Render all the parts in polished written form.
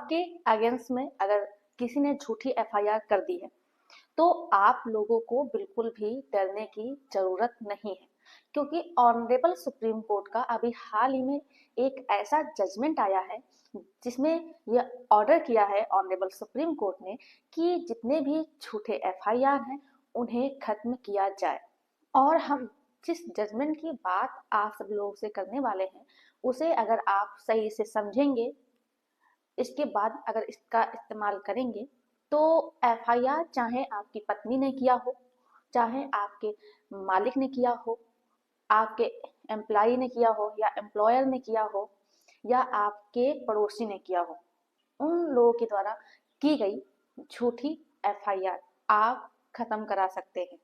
आपके अगेंस्ट में अगर किसी ने झूठी एफआईआर कर दी है तो आप लोगों को बिल्कुल भी डरने की जरूरत नहीं है, क्योंकि ऑनरेबल सुप्रीम कोर्ट का अभी हाल ही में एक ऐसा जजमेंट आया है जिसमें यह ऑर्डर किया है ऑनरेबल सुप्रीम कोर्ट ने कि जितने भी झूठे एफआईआर हैं उन्हें खत्म किया जाए। और हम जिस जजमेंट की बात आप सब लोगों से करने वाले हैं उसे अगर आप सही से समझेंगे, इसके बाद अगर इसका इस्तेमाल करेंगे तो एफआईआर चाहे आपकी पत्नी ने किया हो, चाहे आपके मालिक ने किया हो, आपके एम्प्लॉय ने किया हो या एम्प्लॉयर ने किया हो या आपके पड़ोसी ने किया हो, उन लोगों के द्वारा की गई झूठी एफआईआर आप खत्म करा सकते हैं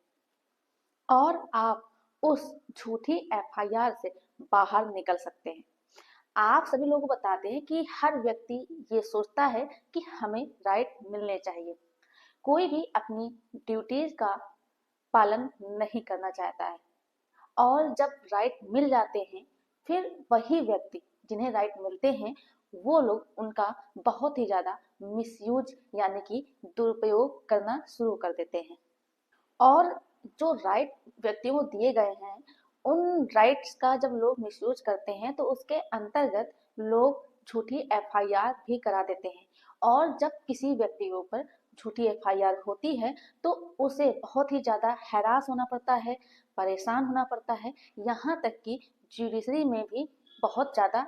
और आप उस झूठी एफआईआर से बाहर निकल सकते हैं। आप सभी लोगों को बताते हैं कि हर व्यक्ति ये सोचता है कि हमें राइट मिलने चाहिए, कोई भी अपनी ड्यूटीज का पालन नहीं करना चाहता है और जब राइट मिल जाते हैं फिर वही व्यक्ति जिन्हें राइट मिलते हैं वो लोग उनका बहुत ही ज्यादा मिसयूज यानी कि दुरुपयोग करना शुरू कर देते हैं और जो राइट व्यक्तियों को दिए गए हैं उन राइट्स का जब लोग मिसयूज करते हैं तो उसके अंतर्गत लोग झूठी एफआईआर भी करा देते हैं और जब किसी व्यक्ति के ऊपर झूठी एफआईआर होती है तो उसे बहुत ही ज्यादा हैरास होना पड़ता है, परेशान होना पड़ता है, यहाँ तक कि जुडिशरी में भी बहुत ज्यादा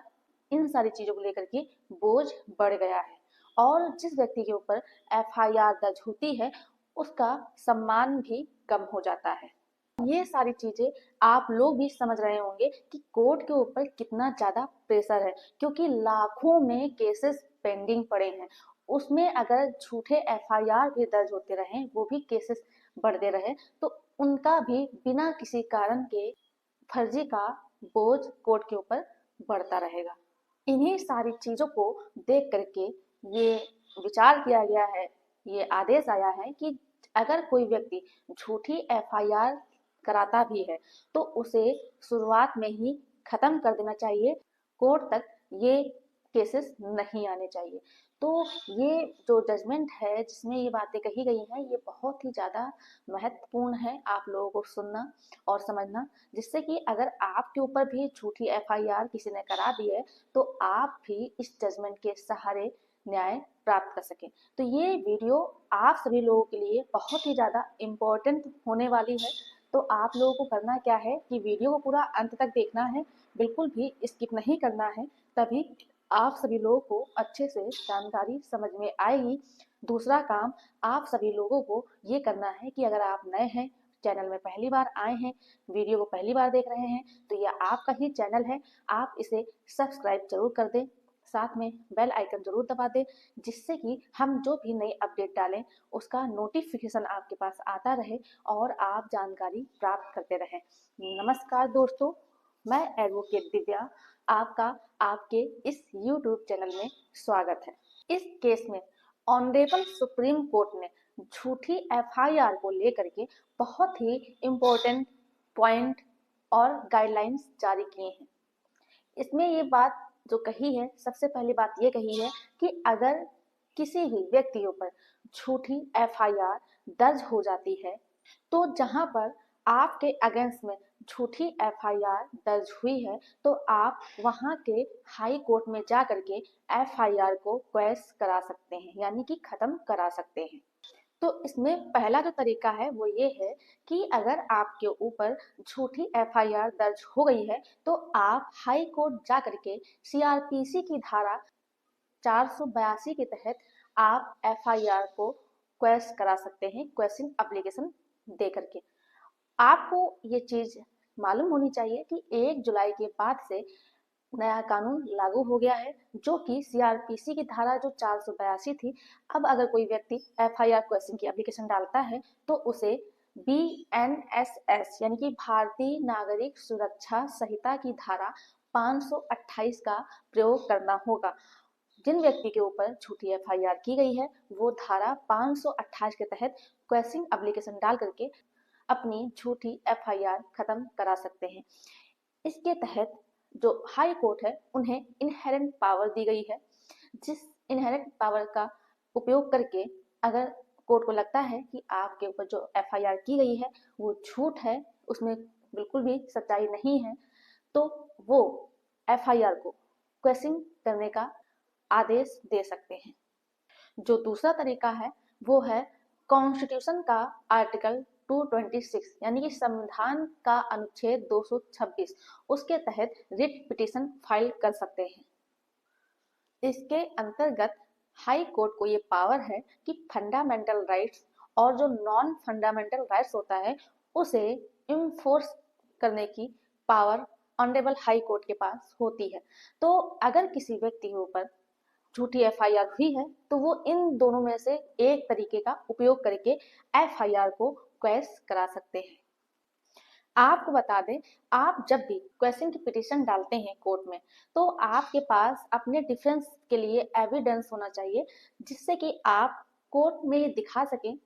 इन सारी चीजों को लेकर के बोझ बढ़ गया है और जिस व्यक्ति के ऊपर एफआईआर दर्ज होती है उसका सम्मान भी कम हो जाता है। ये सारी चीजें आप लोग भी समझ रहे होंगे कि कोर्ट के ऊपर कितना ज्यादा प्रेशर है, क्योंकि लाखों में केसेस पेंडिंग पड़े हैं। उसमें अगर झूठे एफआईआर भी दर्ज होते रहे, वो भी केसेस बढ़ते रहे, तो उनका भी बिना किसी कारण के फर्जी का बोझ कोर्ट के ऊपर बढ़ता रहेगा। इन्हीं सारी चीजों को देख करके ये विचार किया गया है, ये आदेश आया है कि अगर कोई व्यक्ति झूठी एफआईआर कराता भी है तो उसे शुरुआत में ही खत्म कर देना चाहिए, कोर्ट तक ये केसेस नहीं आने चाहिए। तो ये जो जजमेंट है जिसमें ये बातें कही गई हैं ये बहुत ही ज़्यादा महत्वपूर्ण है आप लोगों को सुनना और समझना, जिससे कि अगर आपके ऊपर भी झूठी एफआईआर किसी ने करा दी है तो आप भी इस जजमेंट के सहारे न्याय प्राप्त कर सकें। तो ये वीडियो आप सभी लोगों के लिए बहुत ही ज़्यादा इम्पोर्टेंट होने वाली है। तो आप लोगों को करना क्या है कि वीडियो को पूरा अंत तक देखना है, बिल्कुल भी स्किप नहीं करना है, तभी आप सभी लोगों को अच्छे से जानकारी समझ में आएगी। दूसरा काम आप सभी लोगों को ये करना है कि अगर आप नए हैं, चैनल में पहली बार आए हैं, वीडियो को पहली बार देख रहे हैं तो यह आपका ही चैनल है, आप इसे सब्सक्राइब जरूर कर दें, साथ में बेल आइकन जरूर दबा दें, जिससे कि हम जो भी नई अपडेट डालें उसका नोटिफिकेशन आपके पास आता रहे और आप जानकारी प्राप्त करते रहें। नमस्कार दोस्तों, मैं एडवोकेट दिव्या आपका आपके इस YouTube चैनल में स्वागत है। इस केस में ऑनरेबल सुप्रीम कोर्ट ने झूठी एफआईआर को लेकर के बहुत ही इम्पोर्टेंट पॉइंट और गाइडलाइंस जारी किए हैं। इसमें ये बात जो कही है, सबसे पहली बात ये कही है कि अगर किसी भी व्यक्ति के ऊपर झूठी एफआईआर दर्ज हो जाती है तो जहां पर आपके अगेंस्ट में झूठी एफआईआर दर्ज हुई है तो आप वहां के हाई कोर्ट में जा करके एफआईआर को क्वैश करा सकते हैं, यानी कि खत्म करा सकते हैं। तो इसमें पहला जो तरीका है वो ये है कि अगर आपके ऊपर झूठी एफआईआर दर्ज हो गई है तो आप हाई कोर्ट जा करके सीआरपीसी की धारा 482 के तहत आप एफआईआर को क्वेश करा सकते हैं, क्वेश्चन एप्लीकेशन दे करके। आपको ये चीज मालूम होनी चाहिए कि 1 जुलाई के बाद से नया कानून लागू हो गया है, जो कि सीआरपीसी की धारा जो 482 थी, अब अगर कोई व्यक्ति एफआईआर क्वेश्चन की एप्लीकेशन डालता है तो उसे बीएनएसएस यानी कि भारतीय नागरिक सुरक्षा संहिता की धारा 528 का प्रयोग करना होगा। जिन व्यक्ति के ऊपर झूठी एफआईआर की गई है वो धारा 528 के तहत क्वेश्चन एप्लीकेशन डाल करके अपनी झूठी एफआईआर खत्म करा सकते हैं। इसके तहत जो हाई कोर्ट है उन्हें इनहेरेंट पावर दी गई है, जिस इनहेरेंट पावर का उपयोग करके अगर कोर्ट को लगता है कि आपके ऊपर जो एफआईआर की गई है वो झूठ है, उसमें बिल्कुल भी सच्चाई नहीं है, तो वो एफआईआर को क्वेश्चन करने का आदेश दे सकते हैं। जो दूसरा तरीका है वो है कॉन्स्टिट्यूशन का आर्टिकल 226 यानी कि संविधान का अनुच्छेद 226, उसके तहत रिट पिटीशन फाइल कर सकते हैं। इसके अंतर्गत हाई कोर्ट को ये पावर है कि फंडामेंटल राइट्स और जो नॉन फंडामेंटल राइट्स होता है उसे इन्फोर्स करने की पावर ऑनरेबल हाई कोर्ट के पास होती है। तो अगर किसी व्यक्ति के ऊपर झूठी एफआईआर हुई है तो वो इन दोनों में से एक तरीके का उपयोग करके एफआईआर को क्वेश करा सकते हैं। आपको बता दें, आप जब भी क्वेश्चन की पिटीशन डालते हैं कोर्ट में तो आपके पास अपने डिफेंस के लिए एविडेंस होना चाहिए, जिससे कि आप कोर्ट में ये दिखा सकें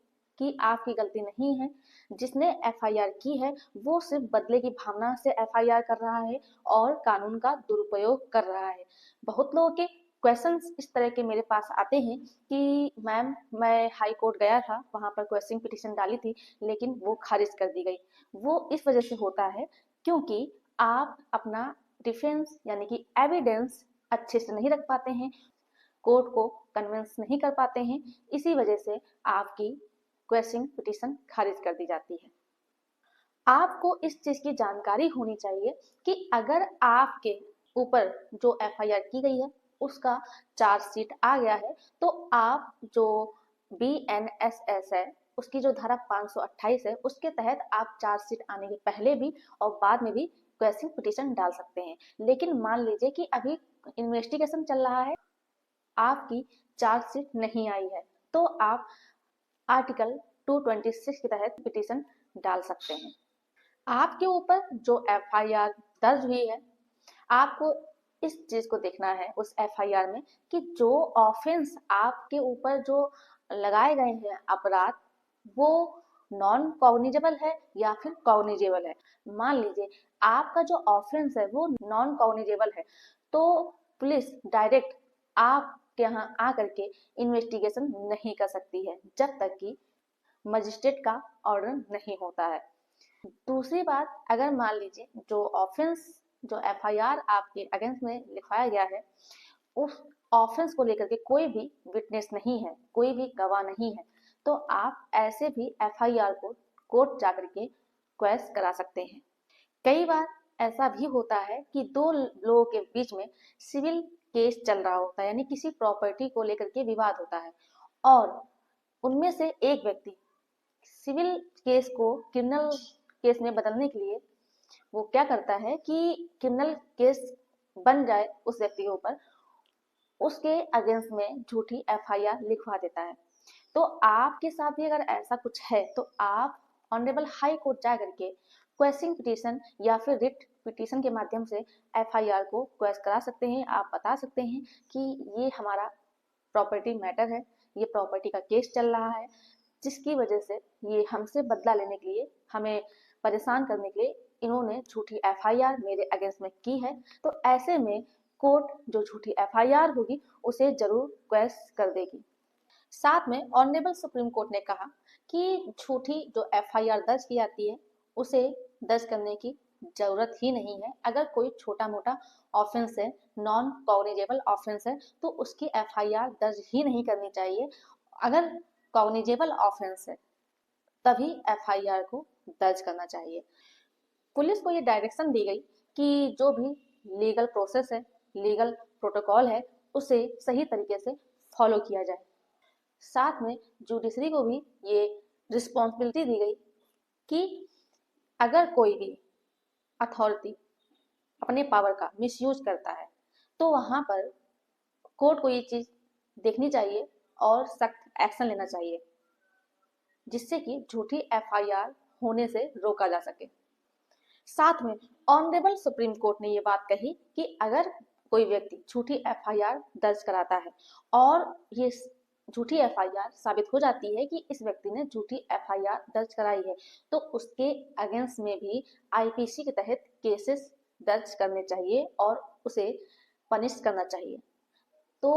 कि आपकी गलती नहीं है, जिसने एफआईआर की है वो सिर्फ बदले की भावना से एफआईआर कर रहा है और कानून का दुरुपयोग कर रहा है। बहुत लोगों के क्वेश्चंस इस तरह के मेरे पास आते हैं कि मैम मैं हाई कोर्ट गया था, वहां पर क्वेश्चन पिटीशन डाली थी लेकिन वो खारिज कर दी गई। वो इस वजह से होता है क्योंकि आप अपना डिफेंस यानी कि एविडेंस अच्छे से नहीं रख पाते हैं, कोर्ट को कन्विंस नहीं कर पाते हैं, इसी वजह से आपकी क्वेश्चन पिटीशन खारिज कर दी जाती है। आपको इस चीज की जानकारी होनी चाहिए कि अगर आपके ऊपर जो एफआईआर की गई है उसका चार्जशीट आ गया है तो आप जो बीएनएसएस है उसकी जो धारा 528 है उसके तहत आप चार्जशीट आने के पहले भी और बाद में भी क्वेश्चन पिटीशन डाल सकते हैं। लेकिन मान लीजिए कि अभी इन्वेस्टिगेशन चल रहा है, आपकी चार्जशीट नहीं आई है, तो आप आर्टिकल 226 के तहत पिटीशन डाल सकते हैं। आपके ऊपर जो एफआईआर दर्ज हुई है, आपको इस चीज को देखना है उस एफआईआर में कि जो ऑफेंस आपके ऊपर जो लगाए गए हैं अपराध, वो नॉन कॉग्निजेबल है या फिर कॉग्निजेबल है। मान लीजिए आपका जो ऑफेंस है वो नॉन कॉग्निजेबल है तो पुलिस डायरेक्ट आपके यहाँ आकर के इन्वेस्टिगेशन नहीं कर सकती है जब तक कि मजिस्ट्रेट का ऑर्डर नहीं होता है। दूसरी बात, अगर मान लीजिए जो ऑफेंस जो एफआईआर आपके अगेंस्ट में लिखवाया गया है उस ऑफेंस को लेकर के कोई भी विटनेस नहीं है, कोई भी गवाह नहीं है, तो आप ऐसे भी एफआईआर को कोर्ट जाकर के क्वेश करा सकते हैं। कई बार ऐसा भी होता है कि दो लोगों के बीच में सिविल केस चल रहा होता है यानी किसी प्रॉपर्टी को लेकर के विवाद होता है और उनमें से एक व्यक्ति सिविल केस को क्रिमिनल केस में बदलने के लिए वो क्या करता है कि क्रिमिनल केस बन जाए उस व्यक्ति के ऊपर, उसके अगेंस्ट में झूठी एफआईआर लिखवा देता है। तो आपके साथ भी अगर ऐसा कुछ है तो आप ऑनरेबल हाई कोर्ट जा करके क्वेश्चन पिटीशन या फिर रिट पिटीशन के माध्यम से एफआईआर को क्वेश करा सकते हैं। आप बता सकते हैं कि ये हमारा प्रॉपर्टी मैटर है, ये प्रॉपर्टी का केस चल रहा है जिसकी वजह से ये हमसे बदला लेने के लिए, हमें परेशान करने के लिए इन्होंने झूठी एफआईआर मेरे अगेंस्ट में की है। तो ऐसे में कोर्ट जो झूठी एफआईआर होगी उसे जरूर क्वेश कर देगी। साथ में ऑनरेबल सुप्रीम कोर्ट ने कहा कि झूठी जो एफआईआर दर्ज की जाती है उसे दर्ज करने की जरूरत ही नहीं है। अगर कोई छोटा मोटा ऑफेंस है, नॉन कॉग्निजेबल ऑफेंस है, तो उसकी एफआईआर दर्ज ही नहीं करनी चाहिए। अगर कॉग्निजेबल ऑफेंस है तभी एफआईआर को दर्ज करना चाहिए। पुलिस को ये डायरेक्शन दी गई कि जो भी लीगल प्रोसेस है, लीगल प्रोटोकॉल है, उसे सही तरीके से फॉलो किया जाए। साथ में जुडिशरी को भी ये रिस्पॉन्सिबिलिटी दी गई कि अगर कोई भी अथॉरिटी अपने पावर का मिसयूज करता है तो वहां पर कोर्ट को ये चीज देखनी चाहिए और सख्त एक्शन लेना चाहिए जिससे कि झूठी एफआईआर होने से रोका जा सके। साथ में ऑनरेबल सुप्रीम कोर्ट ने ये बात कही कि अगर कोई व्यक्ति झूठी एफआईआर दर्ज कराता है और ये झूठी एफआईआर साबित हो जाती है कि इस व्यक्ति ने झूठी एफआईआर दर्ज कराई है तो उसके अगेंस्ट में भी आईपीसी के तहत केसेस दर्ज करने चाहिए और उसे पनिश करना चाहिए। तो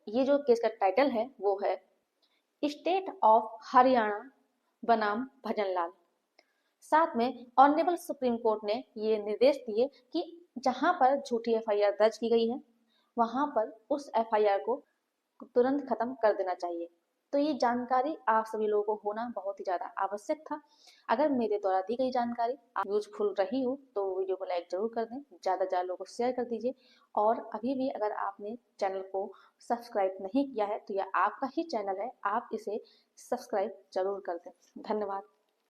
ये जो केस का टाइटल है वो है स्टेट ऑफ हरियाणा बनाम भजनलाल। साथ में ऑनरेबल सुप्रीम कोर्ट ने ये निर्देश दिए कि जहां पर झूठी एफआईआर दर्ज की गई है वहां पर उस एफआईआर को तुरंत खत्म कर देना चाहिए। तो ये जानकारी आप सभी लोगों को होना बहुत ही ज़्यादा आवश्यक था। अगर मेरे द्वारा दी गई जानकारी यूजफुल रही हो तो वीडियो को लाइक जरूर कर दें, ज़्यादा से ज़्यादा लोगों को शेयर कर दीजिए। और अभी भी अगर आपने चैनल को सब्सक्राइब नहीं किया है तो यह आपका ही चैनल है, आप इसे सब्सक्राइब जरूर कर दें। धन्यवाद।